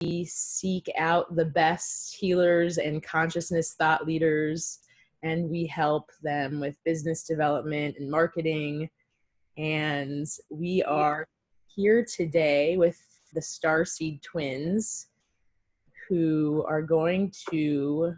seek out the best healers and consciousness thought leaders, and we help them with business development and marketing. And we are here today with the StarSeed Twins, who are going to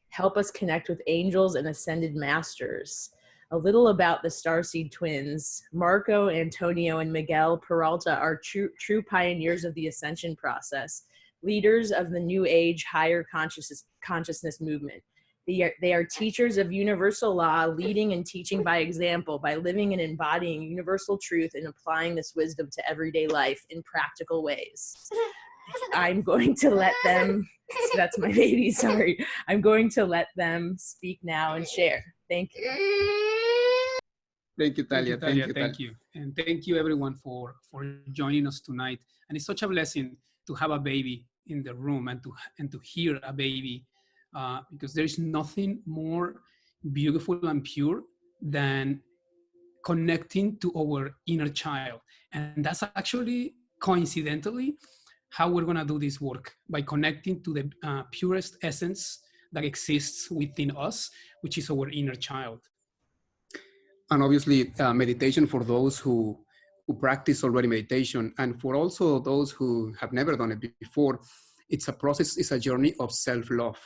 help us connect with angels and ascended masters. A little about the StarSeed Twins. Marco, Antonio, and Miguel Peralta are true pioneers of the ascension process, leaders of the New Age higher consciousness movement. They are teachers of universal law, leading and teaching by example, by living and embodying universal truth and applying this wisdom to everyday life in practical ways. I'm going to let them, that's my baby, sorry. I'm going to let them speak now and share. Thank you. Thank you, Talia. Thank you. And thank you everyone for joining us tonight. And it's such a blessing to have a baby in the room and to hear a baby, because there is nothing more beautiful and pure than connecting to our inner child. And that's actually coincidentally how we're going to do this work, by connecting to the purest essence that exists within us, which is our inner child. And obviously meditation for those who practice already meditation, and for also those who have never done it before, it's a process, it's a journey of self-love.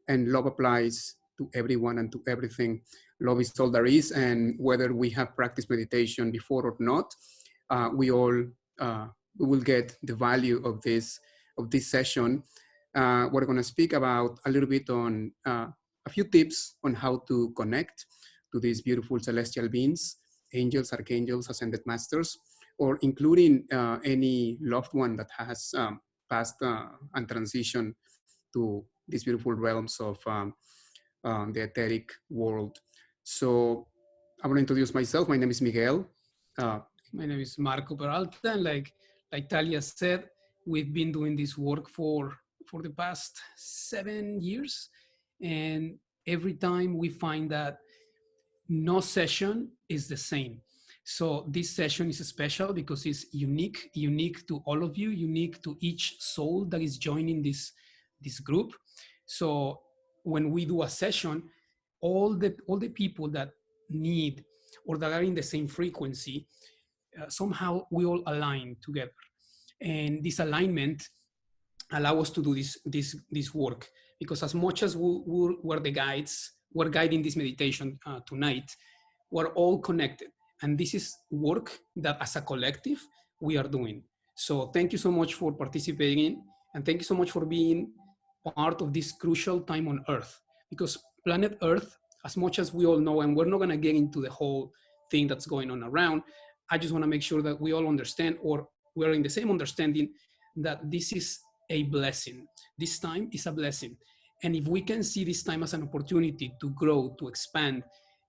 And love applies to everyone and to everything. Love is all there is, and whether we have practiced meditation before or not, we will get the value of this session. We're going to speak about a little bit on a few tips on how to connect to these beautiful celestial beings, angels, archangels, ascended masters, or including any loved one that has passed and transitioned to these beautiful realms of the etheric world. So I'm going to introduce myself. My name is Miguel. My name is Marco Peralta, and like Talia said, we've been doing this work for the past 7 years, and every time we find that no session is the same. So this session is special because it's unique to all of you, unique to each soul that is joining this group. So when we do a session, all the people that need or that are in the same frequency, somehow we all align together. And this alignment allows us to do this work, because as much as we're the guides, we're guiding this meditation tonight, we're all connected. And this is work that as a collective, we are doing. So thank you so much for participating, and thank you so much for being part of this crucial time on Earth, because planet Earth, as much as we all know, and we're not gonna get into the whole thing that's going on around, I just wanna make sure that we all understand, or we're in the same understanding, that this is a blessing. This time is a blessing. And if we can see this time as an opportunity to grow, to expand,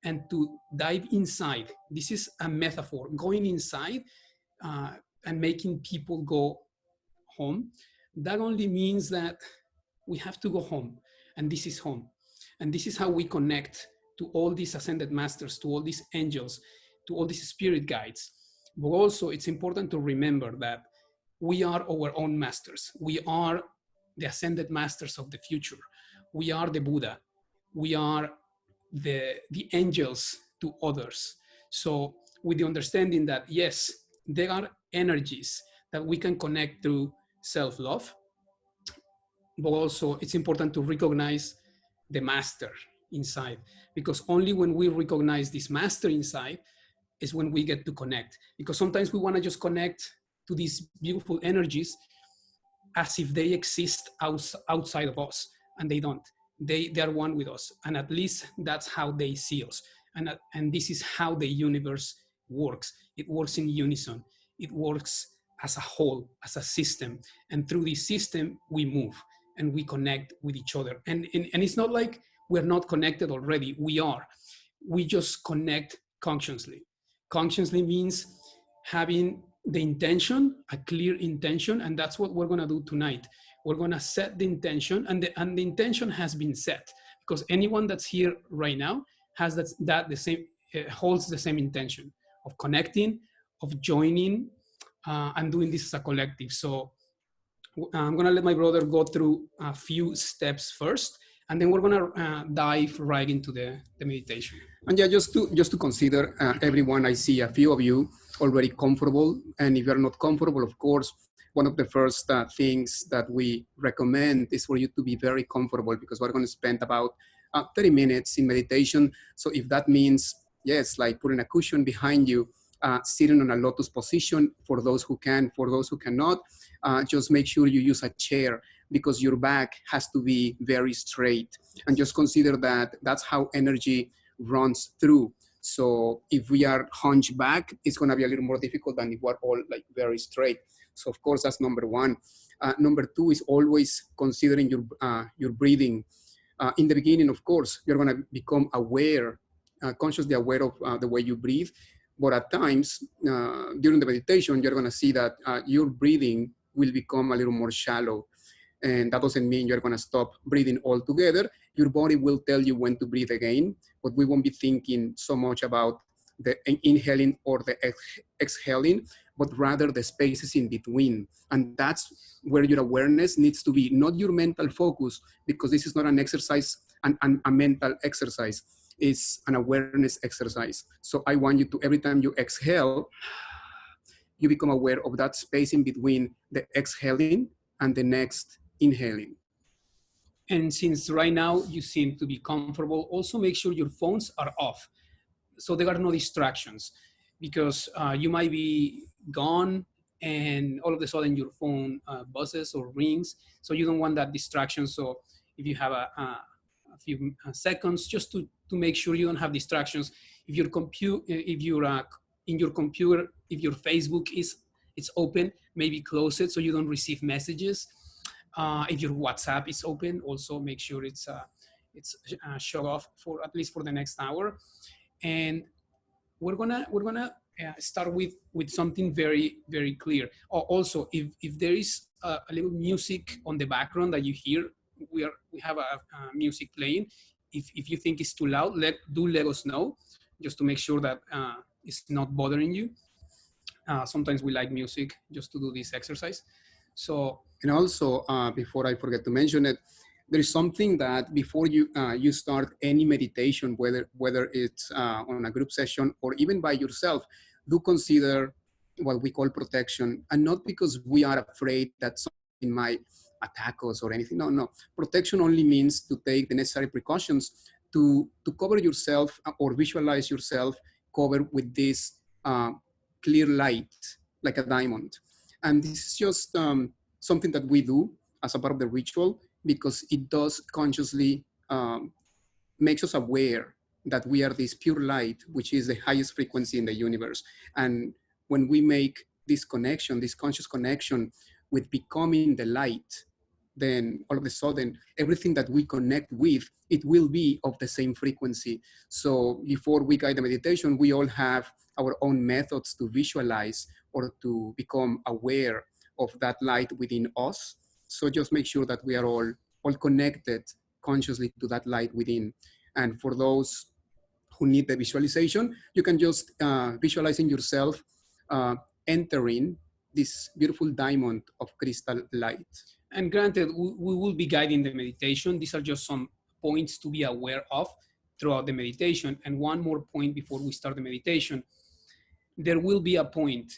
and to dive inside, this is a metaphor, going inside and making people go home. That only means that we have to go home, and this is home. And this is how we connect to all these ascended masters, to all these angels, to all these spirit guides. But also it's important to remember that we are our own masters. We are the ascended masters of the future. We are the Buddha. We are the angels to others. So with the understanding that, yes, there are energies that we can connect through self-love, but also it's important to recognize the master inside, because only when we recognize this master inside is when we get to connect. Because sometimes we want to just connect to these beautiful energies as if they exist outside of us, and they don't. They are one with us, and at least that's how they see us. And this is how the universe works. It works in unison. It works as a whole, as a system. And through this system, we move and we connect with each other. And it's not like we're not connected already. We are. We just connect consciously. Consciously means having the intention, a clear intention, and that's what we're going to do tonight. We're going to set the intention, and the intention has been set, because anyone that's here right now has the same, holds the same intention of connecting, of joining, and doing this as a collective. So I'm going to let my brother go through a few steps first, and then we're going to dive right into the meditation. And yeah, just to consider, everyone, I see a few of you already comfortable. And if you're not comfortable, of course, one of the first things that we recommend is for you to be very comfortable, because we're going to spend about 30 minutes in meditation. So if that means, yes, like putting a cushion behind you, sitting on a lotus position for those who can, for those who cannot, just make sure you use a chair, because your back has to be very straight. And just consider that that's how energy runs through. So if we are hunched back, it's going to be a little more difficult than if we're all like very straight. So of course, that's number one. Number two is always considering your breathing. In the beginning, of course, you're going to become aware, consciously aware of the way you breathe. But at times, during the meditation, you're going to see that your breathing will become a little more shallow. And that doesn't mean you're going to stop breathing altogether. Your body will tell you when to breathe again, but we won't be thinking so much about the inhaling or the exhaling, but rather the spaces in between. And that's where your awareness needs to be, not your mental focus, because this is not an exercise, a mental exercise. It's an awareness exercise. So I want you to, every time you exhale, you become aware of that space in between the exhaling and the next inhaling. And since right now you seem to be comfortable, also make sure your phones are off, so there are no distractions, because you might be gone and all of a sudden your phone buzzes or rings. So you don't want that distraction. So if you have a few seconds just to make sure you don't have distractions. If your if you're in your computer, if your Facebook it's open, maybe close it so you don't receive messages. If your WhatsApp is open, also make sure it's shut off for at least for the next hour. And we're gonna start with something very, very clear. Also, if there is a little music on the background that you hear, we have a music playing. If you think it's too loud, let us know, just to make sure that it's not bothering you. Sometimes we like music just to do this exercise. So, and also, before I forget to mention it, there is something that before you start any meditation, whether it's on a group session or even by yourself, do consider what we call protection. And not because we are afraid that something might attack us or anything. No. Protection only means to take the necessary precautions to cover yourself or visualize yourself covered with this clear light, like a diamond. And this is just something that we do as a part of the ritual, because it does consciously makes us aware that we are this pure light, which is the highest frequency in the universe. And when we make this connection, this conscious connection with becoming the light, then all of a sudden, everything that we connect with, it will be of the same frequency. So before we guide the meditation, we all have our own methods to visualize or to become aware of that light within us. So just make sure that we are all connected consciously to that light within. And for those who need the visualization, you can just visualizing yourself entering this beautiful diamond of crystal light. And granted, we will be guiding the meditation. These are just some points to be aware of throughout the meditation. And one more point before we start the meditation. There will be a point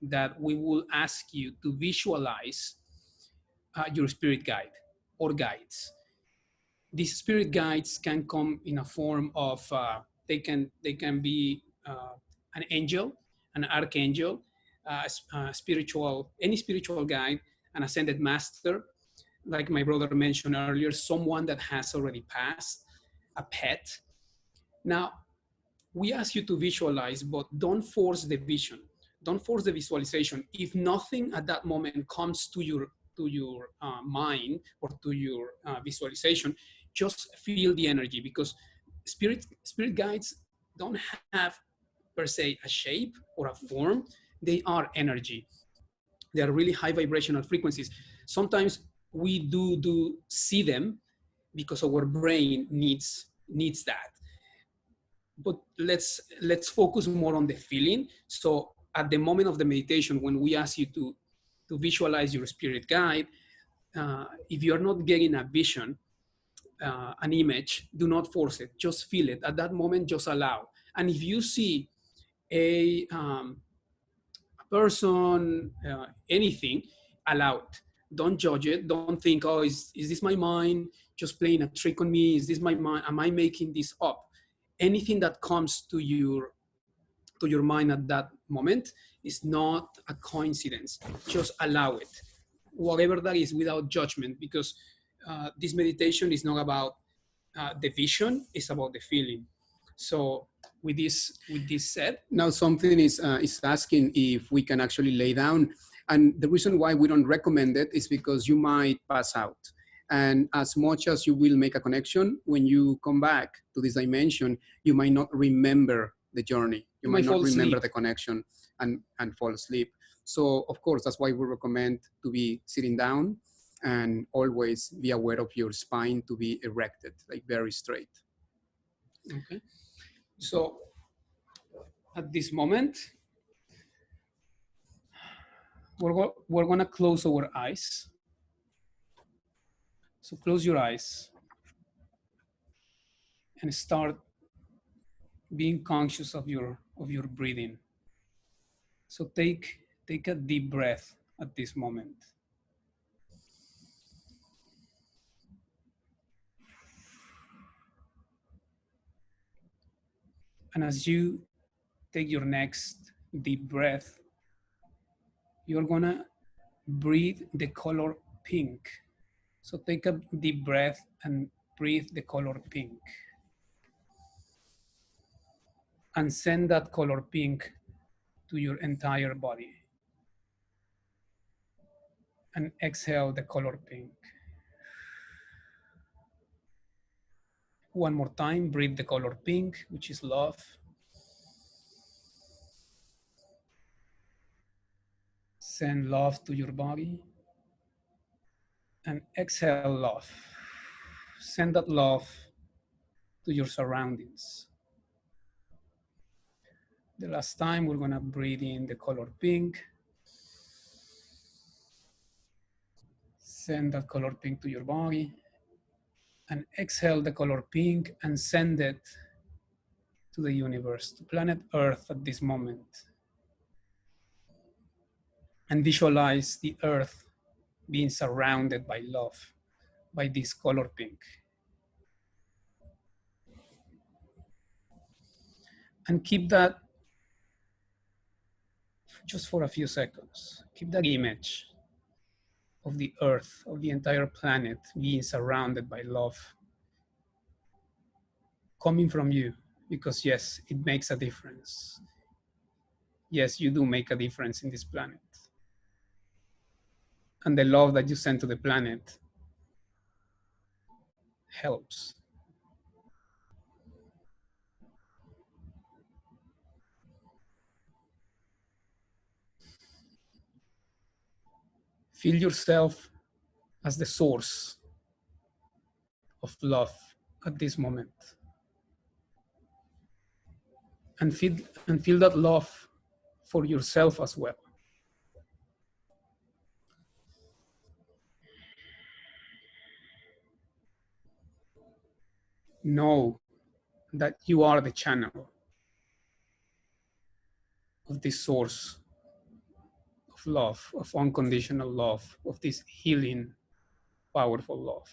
that we will ask you to visualize your spirit guide or guides. These spirit guides can come in a form of, they can be an angel, an archangel, any spiritual guide, an ascended master, like my brother mentioned earlier, someone that has already passed, a pet. Now, we ask you to visualize, but don't force the vision. Don't force the visualization. If nothing at that moment comes to your mind or to your visualization, just feel the energy, because spirit guides don't have per se a shape or a form. They are energy. They are really high vibrational frequencies. Sometimes we do see them because our brain needs that. But let's focus more on the feeling. So at the moment of the meditation, when we ask you to visualize your spirit guide, if you're not getting a vision, an image, do not force it. Just feel it. At that moment, just allow. And if you see a person, anything, allow it. Don't judge it. Don't think, oh, is this my mind just playing a trick on me? Is this my mind? Am I making this up? Anything that comes to your mind at that moment is not a coincidence. Just allow it, whatever that is, without judgment, because this meditation is not about the vision, it's about the feeling. So with this said, now something is asking if we can actually lay down, and the reason why we don't recommend it is because you might pass out, and as much as you will make a connection, when you come back to this dimension, you might not remember the journey, you might not remember the connection, and fall asleep. So of course, that's why we recommend to be sitting down and always be aware of your spine to be erected, like very straight. Okay. So at this moment, we're gonna close our eyes. So close your eyes and start being conscious of your breathing. So take a deep breath at this moment. And as you take your next deep breath, you're gonna breathe the color pink. So take a deep breath and breathe the color pink. And send that color pink to your entire body. And exhale the color pink. One more time, breathe the color pink, which is love. Send love to your body. And exhale love. Send that love to your surroundings. The last time, we're gonna breathe in the color pink. Send that color pink to your body. And exhale the color pink and send it to the universe, to planet Earth at this moment. And visualize the Earth being surrounded by love, by this color pink. And keep that just for a few seconds. Keep that image of the Earth, of the entire planet being surrounded by love coming from you, because yes, it makes a difference. Yes, you do make a difference in this planet. And the love that you send to the planet helps. Feel yourself as the source of love at this moment. And feel that love for yourself as well. Know that you are the channel of this source of love, of unconditional love, of this healing, powerful love.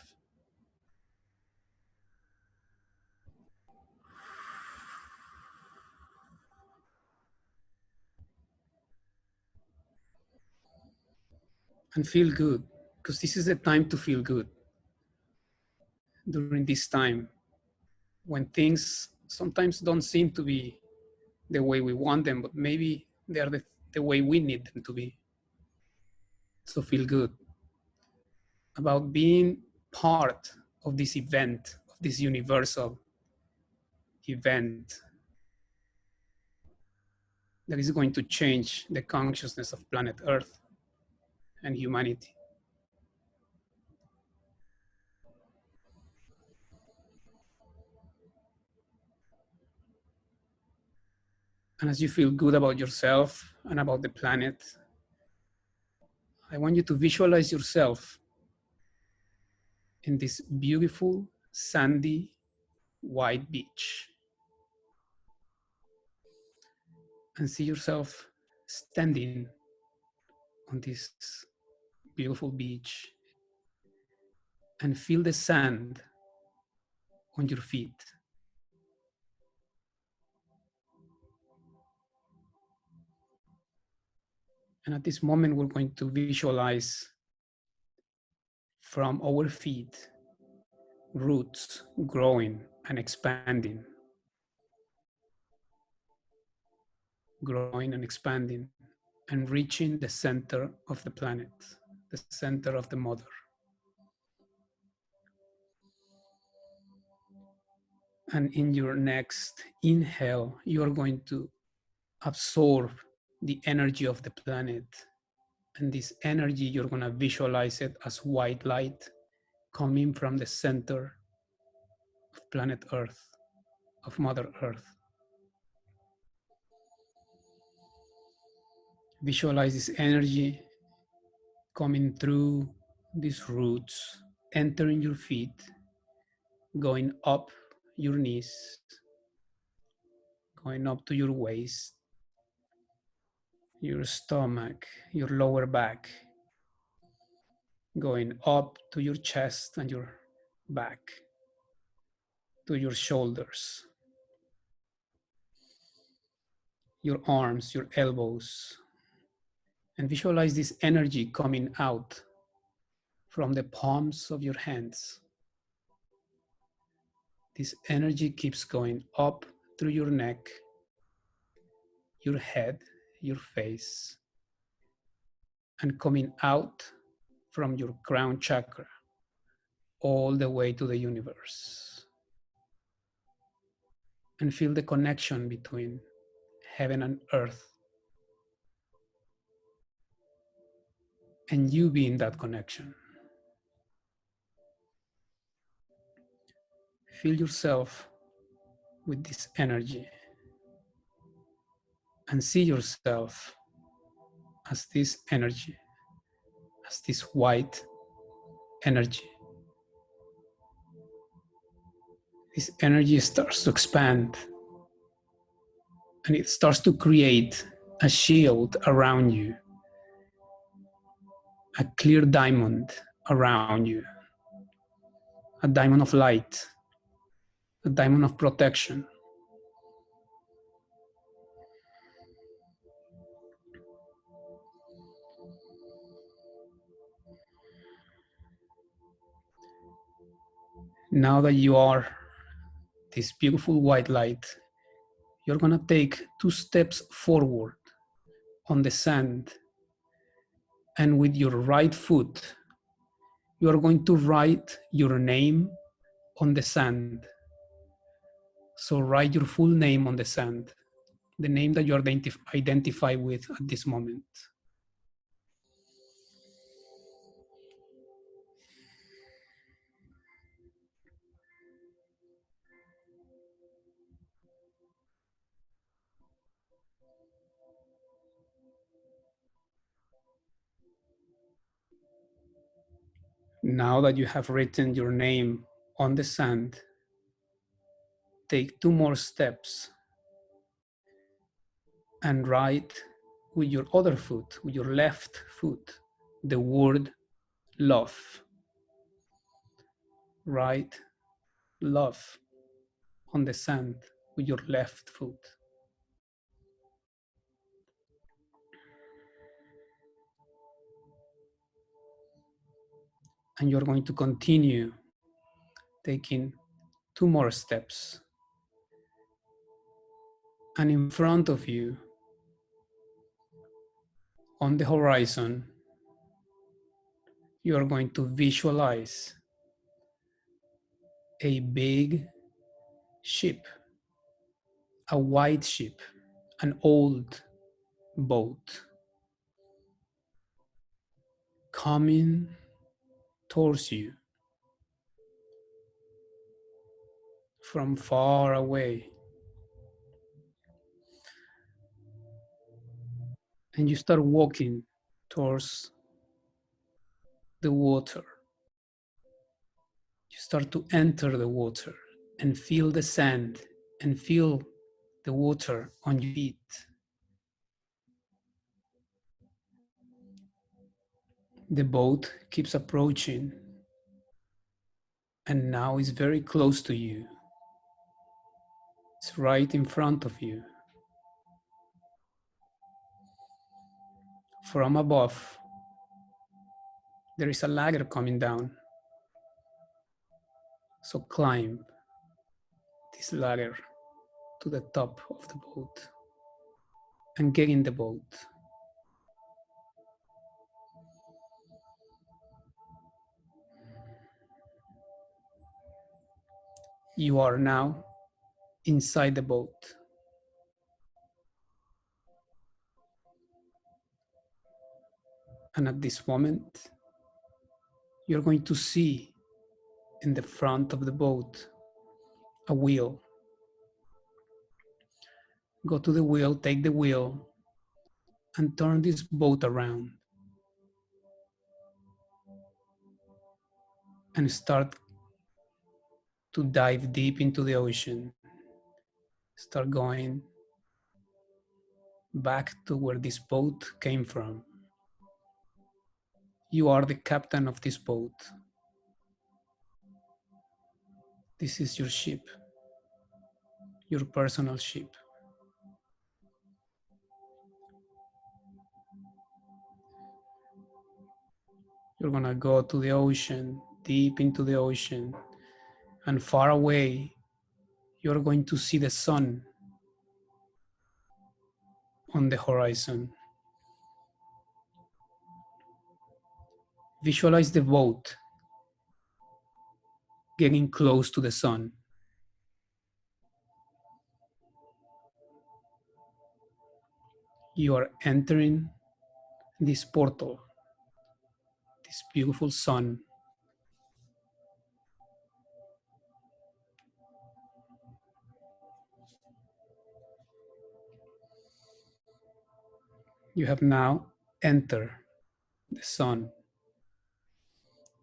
And feel good, because this is the time to feel good. During this time, when things sometimes don't seem to be the way we want them, but maybe they are the way we need them to be. So feel good about being part of this event, of this universal event that is going to change the consciousness of planet Earth and humanity. And as you feel good about yourself and about the planet, I want you to visualize yourself in this beautiful, sandy, white beach. And see yourself standing on this beautiful beach and feel the sand on your feet. And at this moment, we're going to visualize from our feet roots growing and expanding, growing and expanding, and reaching the center of the planet, the center of the mother. And in your next inhale, you're going to absorb the energy of the planet. And this energy, you're going to visualize it as white light coming from the center of planet Earth, of Mother Earth. Visualize this energy coming through these roots, entering your feet, going up your knees, going up to your waist, your stomach, your lower back, going up to your chest and your back, to your shoulders, your arms, your elbows, and visualize this energy coming out from the palms of your hands. This energy keeps going up through your neck, your head, your face, and coming out from your crown chakra all the way to the universe. And feel the connection between heaven and earth, and you being that connection. Feel yourself with this energy and see yourself as this energy, as this white energy. This energy starts to expand and it starts to create a shield around you, a clear diamond around you, a diamond of light, a diamond of protection. Now that you are this beautiful white light, you're gonna take 2 steps forward on the sand, and with your right foot, you are going to write your name on the sand. So write your full name on the sand, the name that you identify with at this moment. Now that you have written your name on the sand, take 2 more steps and write with your other foot, with your left foot, the word love. Write love on the sand with your left foot. And you're going to continue taking 2 more steps. And in front of you, on the horizon, you are going to visualize a big ship, a white ship, an old boat coming towards you from far away. And you start walking towards the water. You start to enter the water and feel the sand and feel the water on your feet. The boat keeps approaching and now is very close to you. It's right in front of you. From above, there is a ladder coming down. So climb this ladder to the top of the boat and get in the boat. You are now inside the boat. And at this moment, you're going to see in the front of the boat a wheel. Go to the wheel, take the wheel, and turn this boat around. And start to dive deep into the ocean. Start going back to where this boat came from. You are the captain of this boat. This is your ship, your personal ship. You're gonna go to the ocean, deep into the ocean, and far away, you're going to see the sun on the horizon. Visualize the boat getting close to the sun. You are entering this portal, this beautiful sun. You have now entered the sun.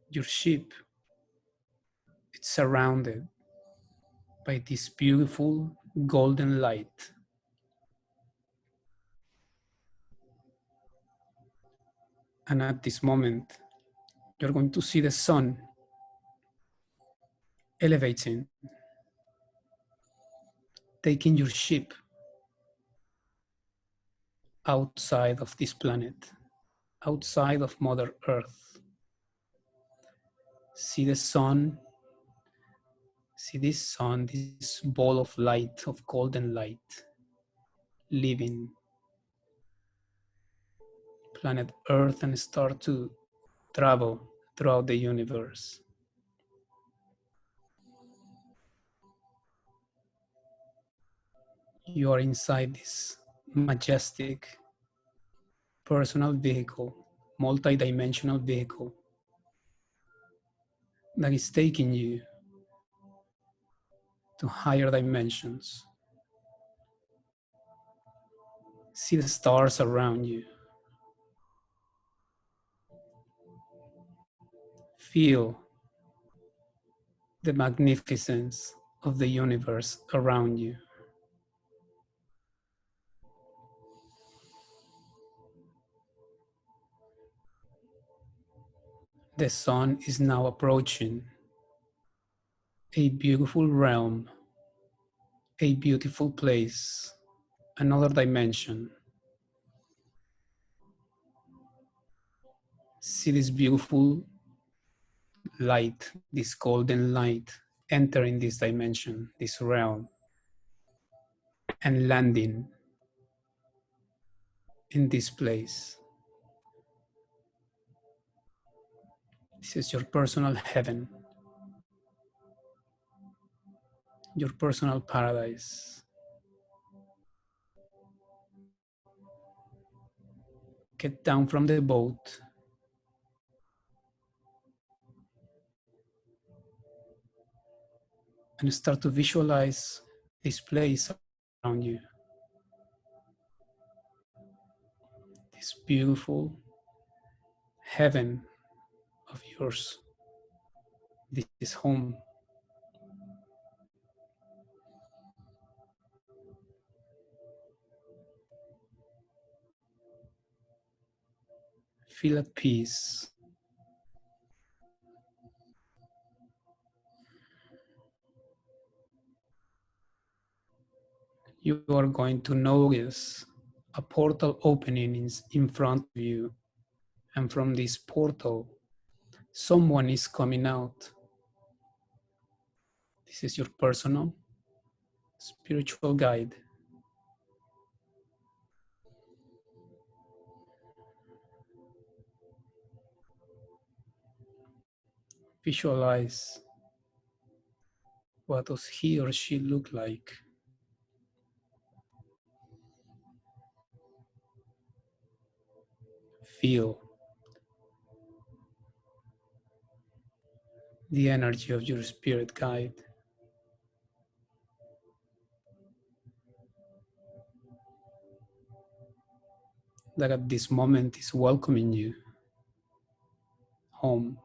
Your ship is surrounded by this beautiful golden light. And at this moment, you're going to see the sun elevating, taking your ship outside of this planet, outside of Mother Earth. See the sun, see this sun, this ball of light, of golden light, leaving planet Earth and start to travel throughout the universe. You are inside this majestic personal vehicle, multi-dimensional vehicle that is taking you to higher dimensions. See the stars around you. Feel the magnificence of the universe around you. The sun is now approaching a beautiful realm, a beautiful place, another dimension. See this beautiful light, this golden light entering this dimension, this realm, and landing in this place. This is your personal heaven, your personal paradise. Get down from the boat and start to visualize this place around you. This beautiful heaven of yours. This is home. Feel at peace. You are going to notice a portal opening in front of you. And from this portal, someone is coming out. This is your personal spiritual guide. Visualize what does he or she look like. Feel the energy of your spirit guide. That at this moment is welcoming you home.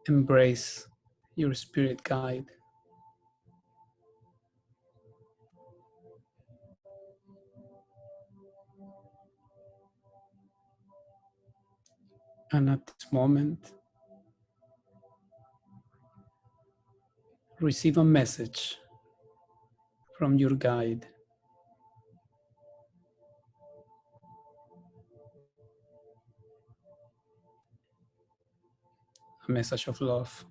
Embrace your spirit guide. And at this moment, receive a message from your guide. A message of love.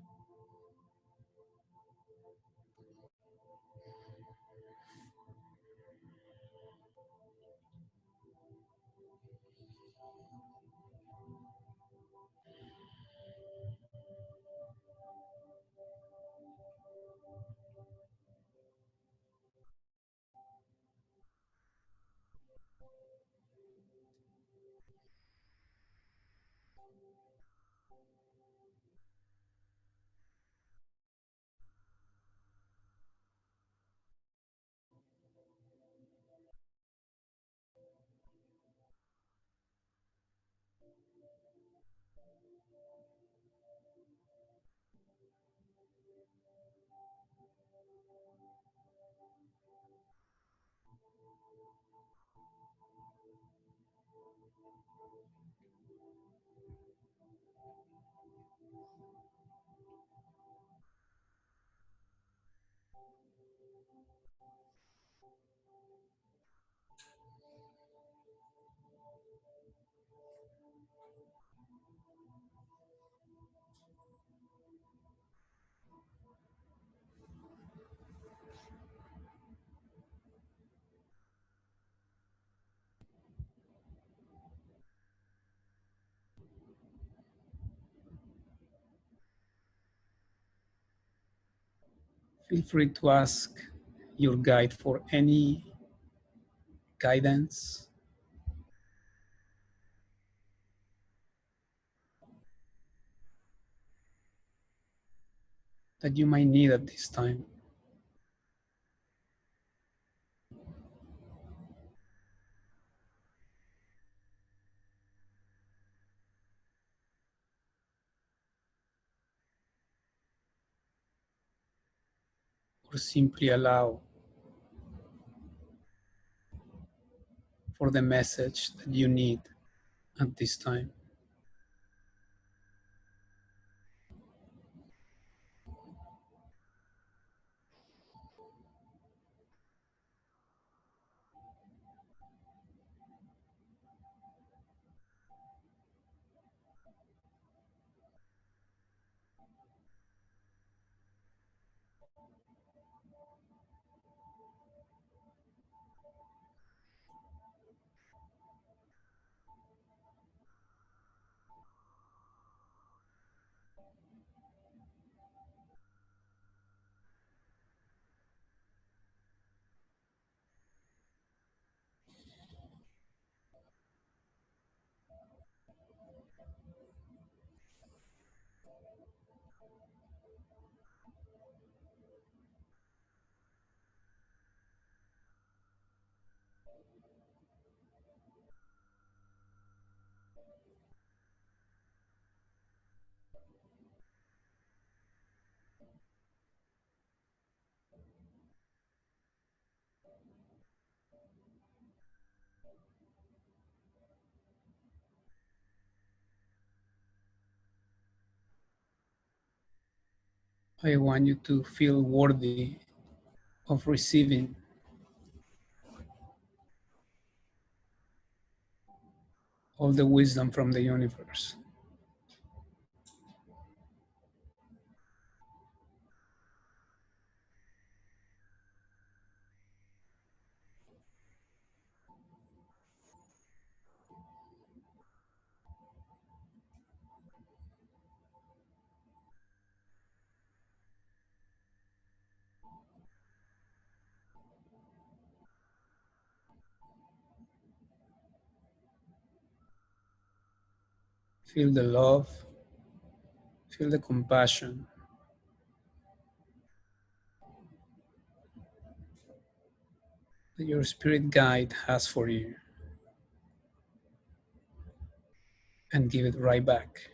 Feel free to ask your guide for any guidance. That you might need at this time. Or simply allow for the message that you need at this time. I want you to feel worthy of receiving all the wisdom from the universe. Feel the love, feel the compassion that your spirit guide has for you, and give it right back.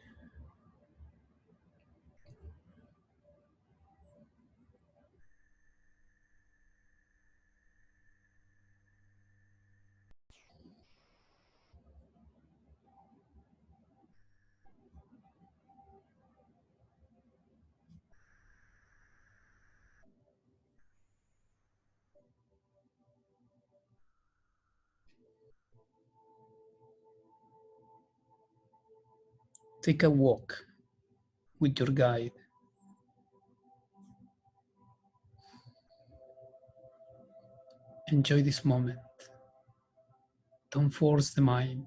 Take a walk with your guide. Enjoy this moment. Don't force the mind.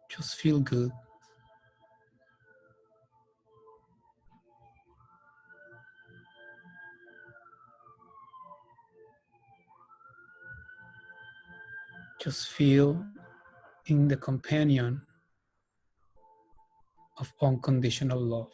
Just feel good. Just feel in the companion of unconditional love.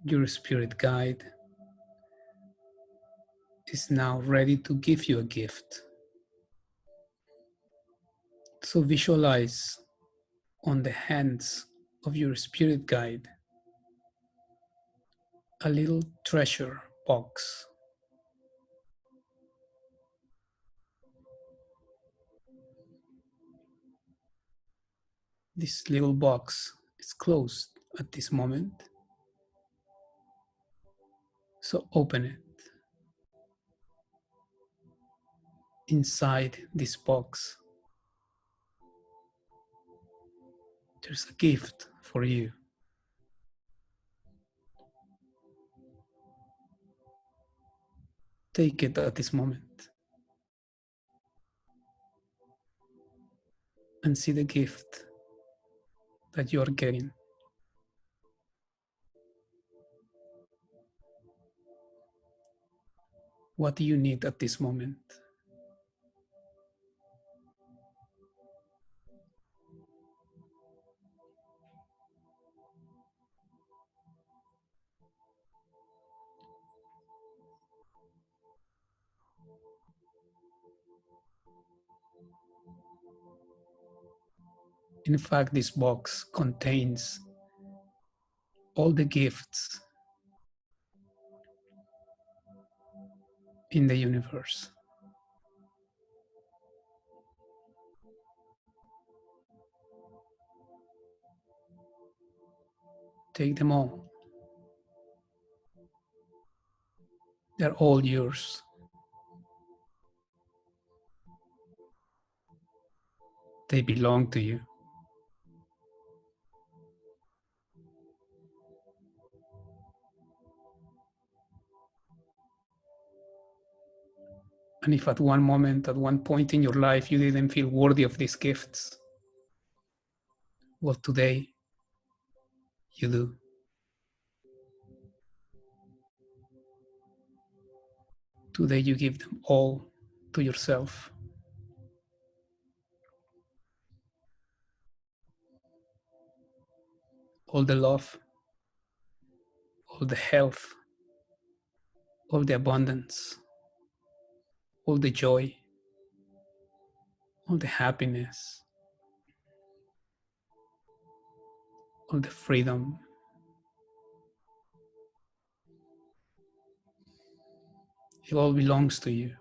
Your spirit guide is now ready to give you a gift. So visualize on the hands of your spirit guide a little treasure box. This little box is closed at this moment, so open it. Inside this box, there's a gift for you. Take it at this moment and see the gift that you are getting. What do you need at this moment? In fact, this box contains all the gifts in the universe. Take them all. They're all yours. They belong to you. And if at one moment, at one point in your life, you didn't feel worthy of these gifts, well, today you do. Today you give them all to yourself. All the love, all the health, all the abundance, all the joy, all the happiness, all the freedom. It all belongs to you.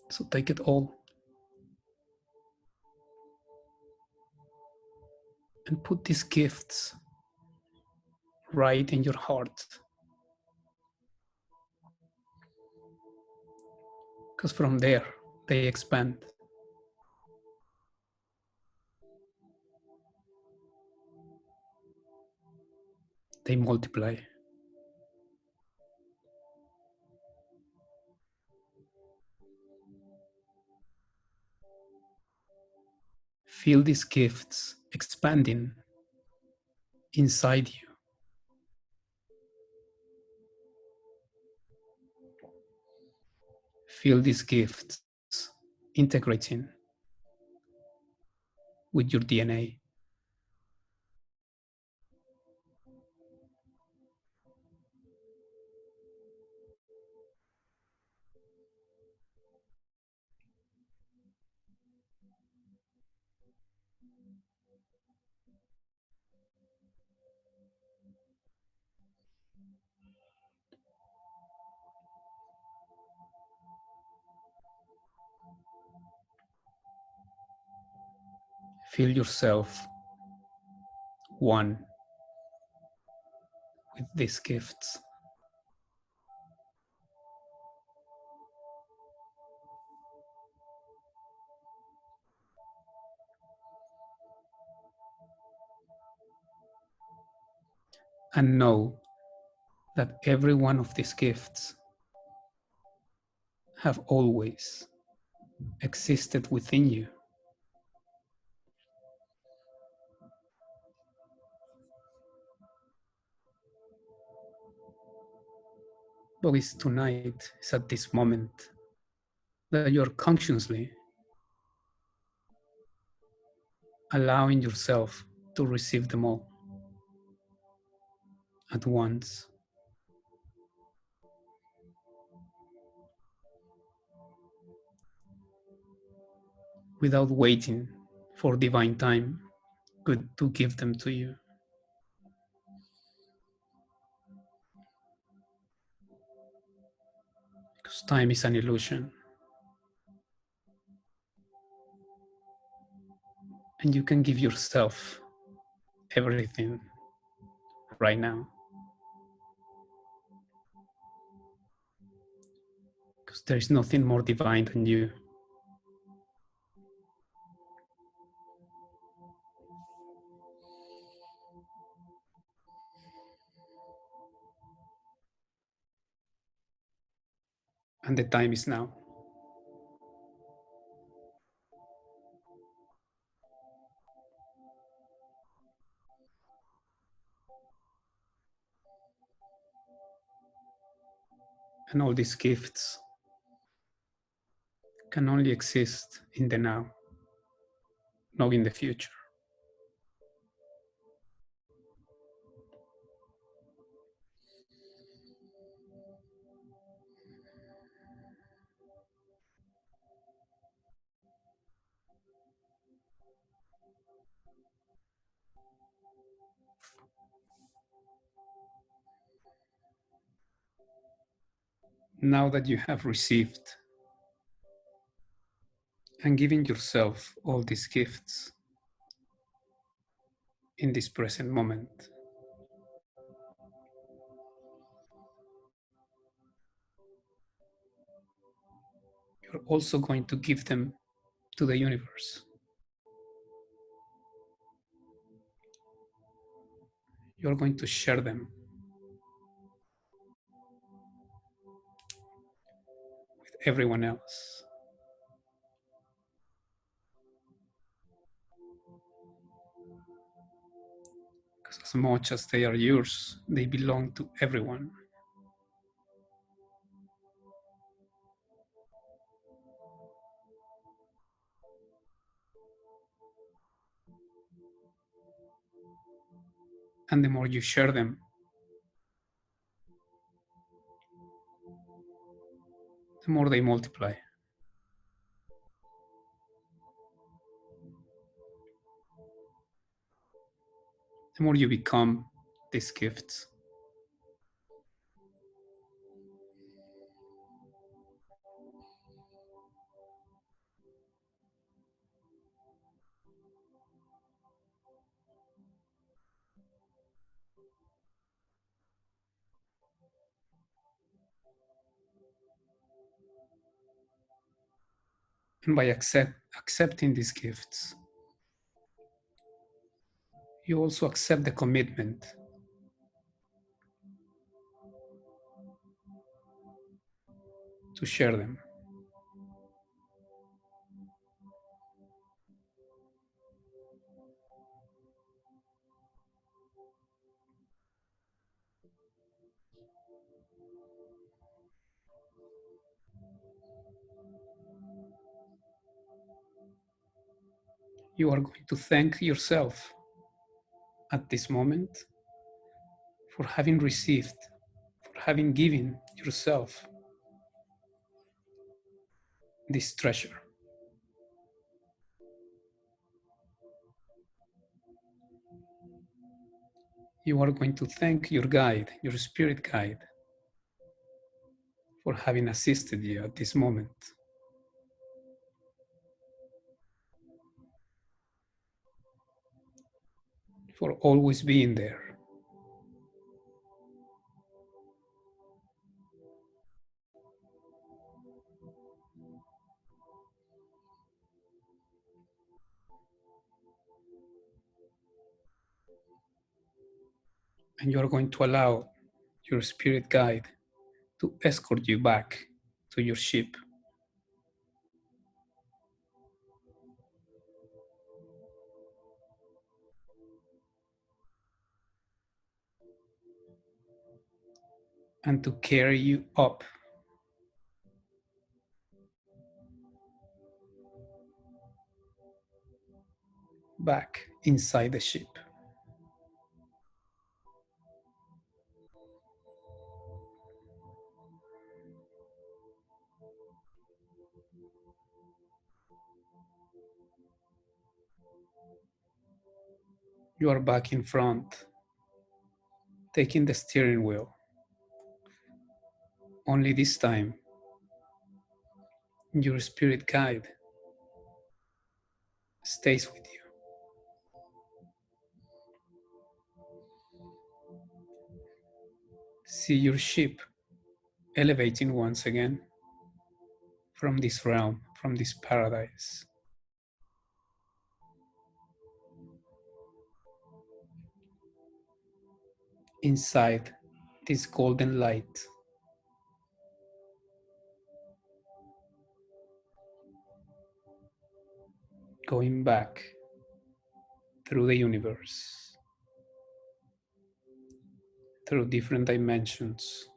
So take it all and put these gifts right in your heart. Because from there, they expand. They multiply. Feel these gifts expanding inside you. Feel these gifts integrating with your DNA. Feel yourself one with these gifts. And know that every one of these gifts have always existed within you. But it's tonight, it's at this moment that you're consciously allowing yourself to receive them all at once. Without waiting for divine time to give them to you. Because time is an illusion. And you can give yourself everything right now. Because there is nothing more divine than you. And the time is now. And all these gifts can only exist in the now, not in the future. Now that you have received and giving yourself all these gifts in this present moment. You're also going to give them to the universe. You're going to share them with everyone else. Because as much as they are yours, they belong to everyone. And the more you share them, the more they multiply. The more you become these gifts. And by accepting these gifts, you also accept the commitment to share them. You are going to thank yourself at this moment for having received, for having given yourself this treasure. You are going to thank your guide, your spirit guide, for having assisted you at this moment. For always being there. And you are going to allow your spirit guide to escort you back to your ship. And to carry you up back inside the ship. You are back in front, taking the steering wheel. Only this time, your spirit guide stays with you. See your ship elevating once again from this realm, from this paradise. Inside this golden light. Going back through the universe, through different dimensions.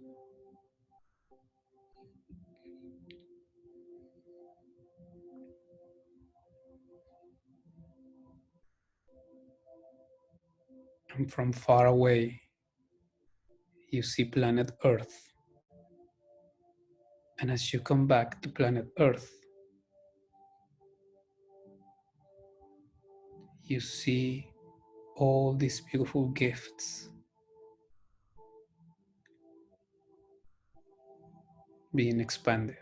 And from far away, you see planet Earth. And as you come back to planet Earth, you see all these beautiful gifts being expanded.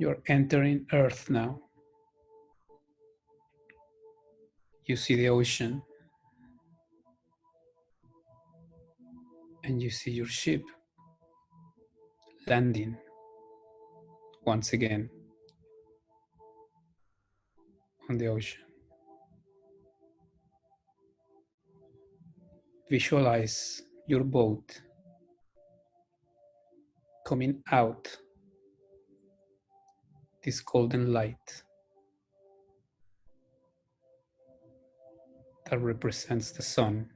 You're entering Earth now. You see the ocean, and you see your ship landing once again on the ocean. Visualize your boat coming out this golden light that represents the sun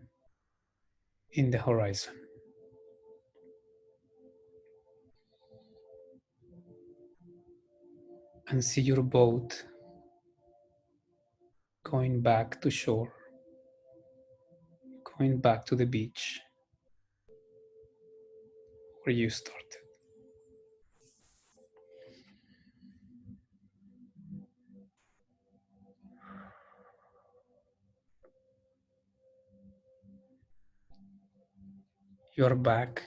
in the horizon. And see your boat going back to shore, going back to the beach where you started. You're back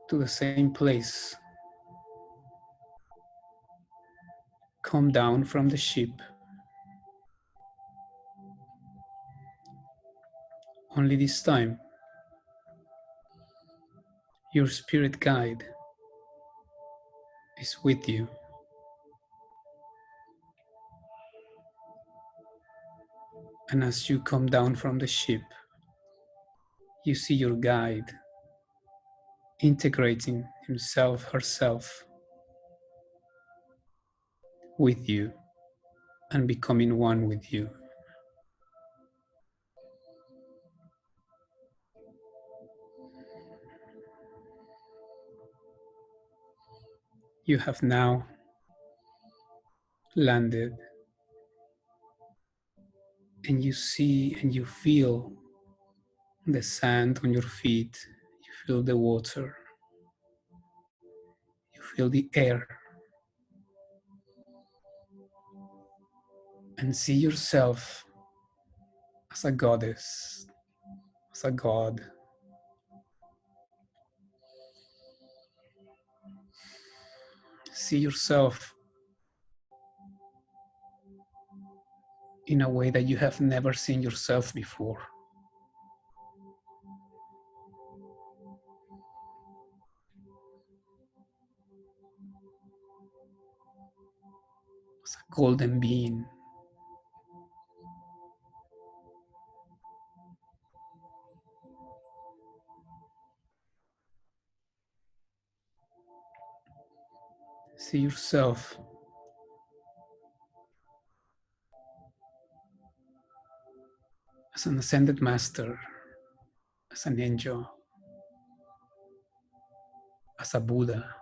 to the same place. Come down from the ship. Only this time, your spirit guide is with you. And as you come down from the ship, you see your guide integrating himself, herself with you and becoming one with you. You have now landed, and you see and you feel the sand on your feet, you feel the water, you feel the air, and see yourself as a goddess, as a god. See yourself in a way that you have never seen yourself before. As a golden being. See yourself as an ascended master, as an angel, as a Buddha.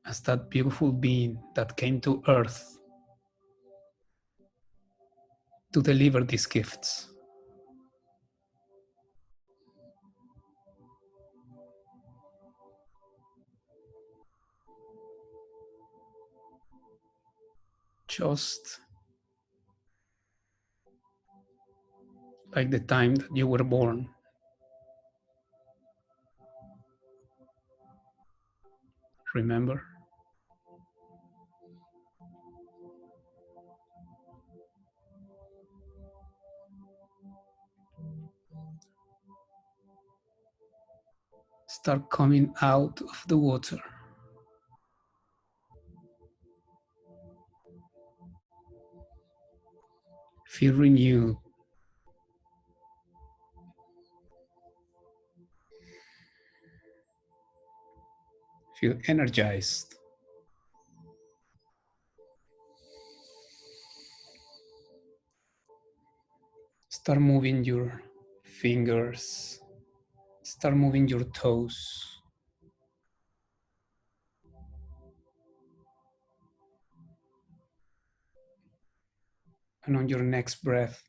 As that beautiful being that came to earth to deliver these gifts. Just like the time that you were born. Remember? Start coming out of the water. Feel renewed. Feel energized. Start moving your fingers. Start moving your toes. And on your next breath,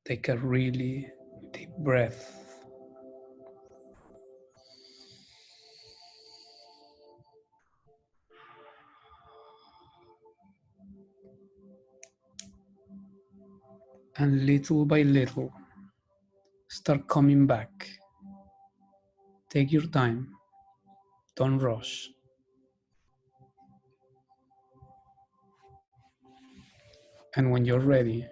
take a really deep breath. And little by little, start coming back. Take your time. Don't rush. And when you're ready,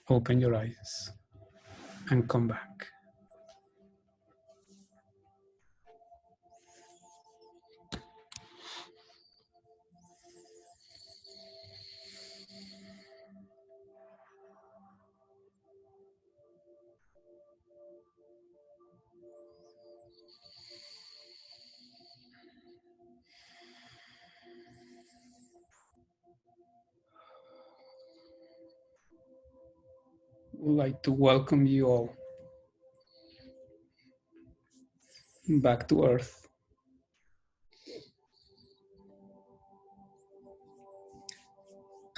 open your eyes and come back. Would like to welcome you all back to Earth.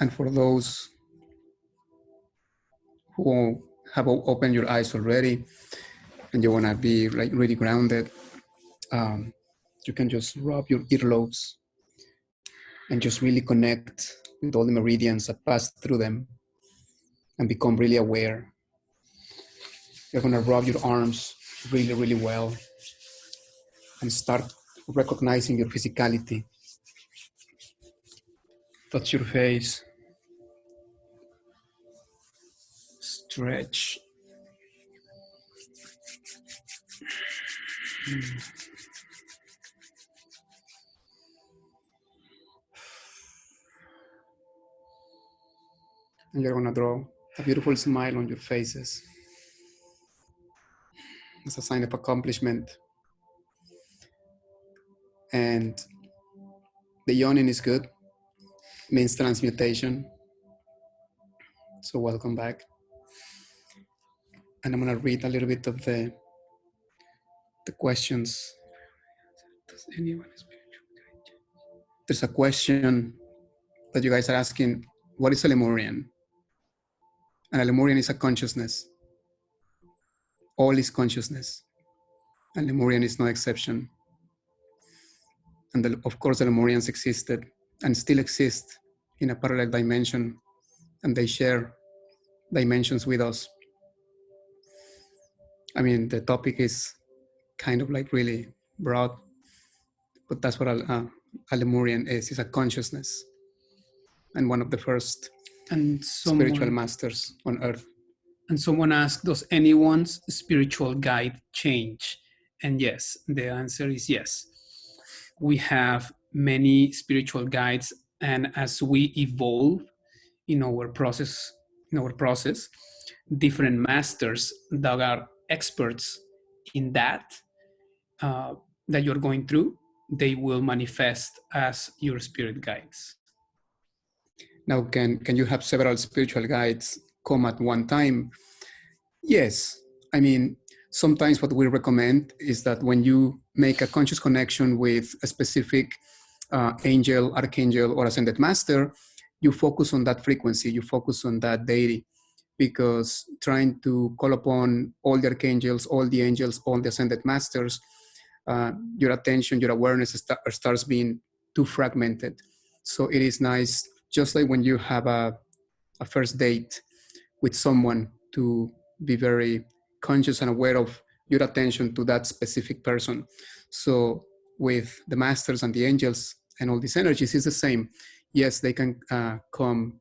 And for those who have opened your eyes already and you want to be like really grounded, you can just rub your earlobes and just really connect with all the meridians that pass through them and become really aware. You're going to rub your arms really, really well and start recognizing your physicality. Touch your face. Stretch. And you're going to draw a beautiful smile on your faces as a sign of accomplishment. And the yawning is good, means transmutation. So welcome back. And I'm going to read a little bit of the questions. Does anyone There's a question that you guys are asking, what is a Lemurian? And a Lemurian is a consciousness. All is consciousness. And Lemurian is no exception. And of course, the Lemurians existed and still exist in a parallel dimension, and they share dimensions with us. I mean, the topic is kind of like really broad, but that's what a Lemurian is. It's a consciousness and one of the first spiritual masters on Earth. And someone asked, does anyone's spiritual guide change? And yes, the answer is yes. We have many spiritual guides, and as we evolve in our process, different masters that are experts in that you're going through, they will manifest as your spirit guides. Now, can you have several spiritual guides come at one time? Yes. I mean, sometimes what we recommend is that when you make a conscious connection with a specific angel, archangel, or ascended master, you focus on that frequency, you focus on that deity, because trying to call upon all the archangels, all the angels, all the ascended masters, your attention, your awareness starts being too fragmented. So it is nice, just like when you have a first date with someone, to be very conscious and aware of your attention to that specific person. So with the masters and the angels and all these energies, it's the same. Yes, they can come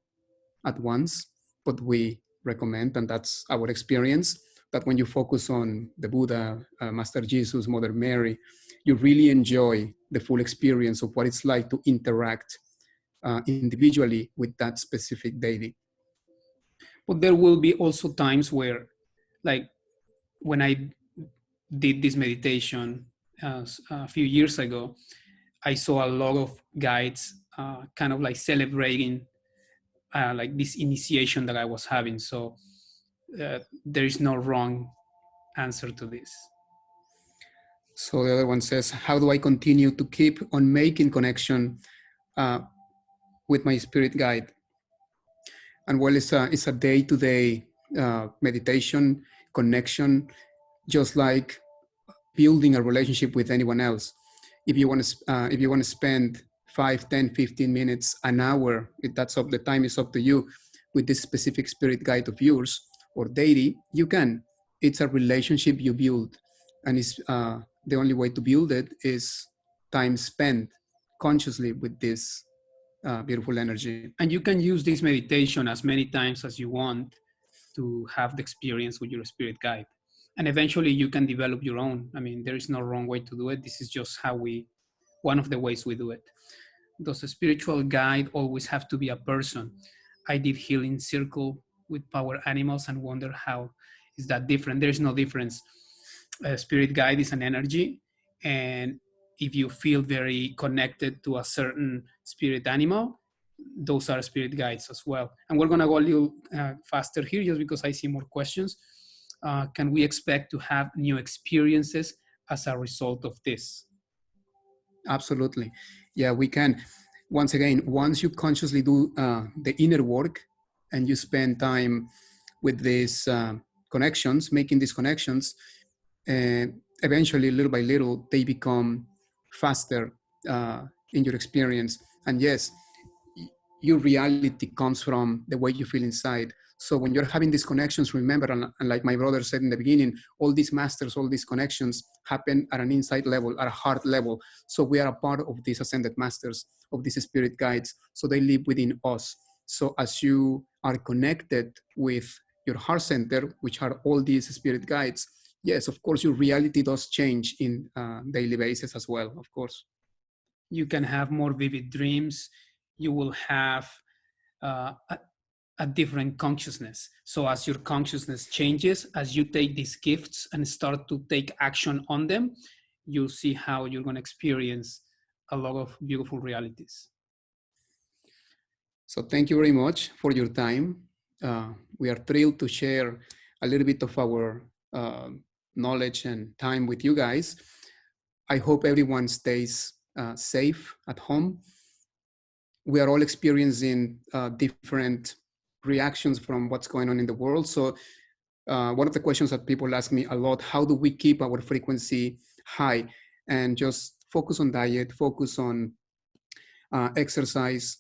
at once, but we recommend, and that's our experience, that when you focus on the Buddha, Master Jesus, Mother Mary, you really enjoy the full experience of what it's like to interact individually with that specific deity. But there will be also times where, like when I did this meditation a few years ago, I saw a lot of guides kind of like celebrating like this initiation that I was having. So there is no wrong answer to this. So the other one says, how do I continue to keep on making connection with my spirit guide? And well, it's a day-to-day meditation, connection, just like building a relationship with anyone else. If you want to spend 5, 10, 15 minutes, an hour, that's up, the time is up to you, with this specific spirit guide of yours or deity, you can. It's a relationship you build. And it's the only way to build it is time spent consciously with this beautiful energy. And you can use this meditation as many times as you want to have the experience with your spirit guide. And eventually you can develop your own. I mean, there is no wrong way to do it. This is just one of the ways we do it. Does a spiritual guide always have to be a person? I did healing circle with power animals and wonder how is that different. There's no difference. A spirit guide is an energy, and if you feel very connected to a certain spirit animal, those are spirit guides as well. And we're going to go a little faster here just because I see more questions. Can we expect to have new experiences as a result of this? Absolutely. Yeah, we can. Once again, once you consciously do the inner work and you spend time with these connections, making these connections, eventually, little by little, they become faster in your experience. And yes, your reality comes from the way you feel inside. So when you're having these connections, remember, and like my brother said in the beginning, all these masters, all these connections happen at an inside level, at a heart level. So we are a part of these ascended masters, of these spirit guides. So they live within us. So as you are connected with your heart center, which are all these spirit guides, yes, of course, your reality does change in daily basis as well, of course. You can have more vivid dreams. You will have a different consciousness. So as your consciousness changes, as you take these gifts and start to take action on them, you'll see how you're going to experience a lot of beautiful realities. So thank you very much for your time. We are thrilled to share a little bit of our knowledge and time with you guys. I hope everyone stays safe at home. We are all experiencing different reactions from what's going on in the world. So one of the questions that people ask me a lot, how do we keep our frequency high? And just focus on diet, focus on exercise,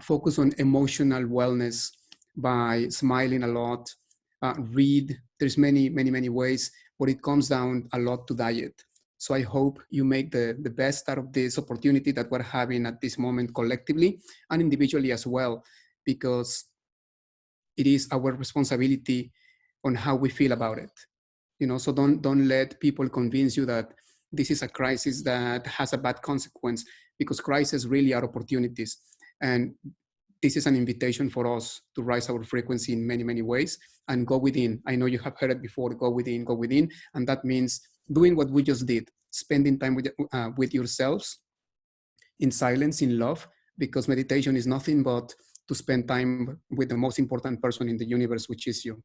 focus on emotional wellness by smiling a lot, read. There's many ways, but it comes down a lot to diet. So I hope you make the best out of this opportunity that we're having at this moment collectively and individually as well, because it is our responsibility on how we feel about it. You know, so don't let people convince you that this is a crisis that has a bad consequence, because crises really are opportunities. And this is an invitation for us to raise our frequency in many ways and go within. I know you have heard it before, go within. And that means doing what we just did, spending time with yourselves in silence, in love, because meditation is nothing but to spend time with the most important person in the universe, which is you.